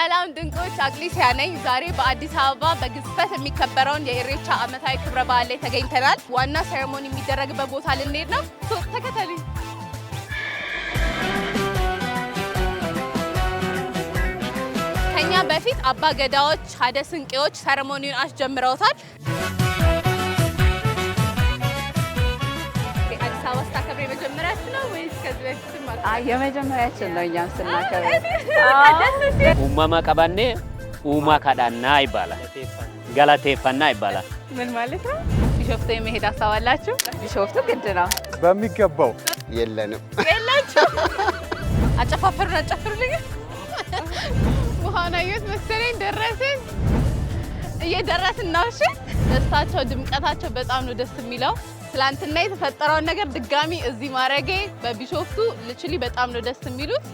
ሰላም ድንቆች አግሊሲያ ነኝ። ዛሬ በአዲስ አበባ በግዝፈት የሚከበረውን የኢሬቻ ዓመታዊ ክብረ በዓል ላይ ተገኝተናል። ዋና ሴሬሞኒ የሚደረግበት ቦታ ልንሄድ ነው። ተከተሉኝ። ከኛ በፊት አባ ገዳዎች፣ ሀደ ስንቄዎች ሴሬሞኒውን አስጀምረውታል። አዲስ አበባ ስታከብር የመጀመሪያችን ነው ወይስ ከዚህ በፊት? የመጀመሪያችን ነው እኛም ስናከብር። ኡማማ ቀባኔ ኡማ ካዳና ይባላል። ገላቴፈና ይባላል። ምን ማለት ነው? ቢሾፍቱ የመሄድ ሀሳብ አላችሁ? ቢሾፍቱ ግድ ነው። በሚገባው የለንም። የላችሁ? አጨፋፈሩን አጨፍሩልኝ። መሆናየት መሰለኝ ደረስን። እየደረስን ነው። እሺ፣ ደስታቸው ድምቀታቸው በጣም ነው ደስ የሚለው። ትላንትና የተፈጠረውን ነገር ድጋሚ እዚህ ማረጌ በቢሾፍቱ ልችሊ በጣም ነው ደስ የሚሉት።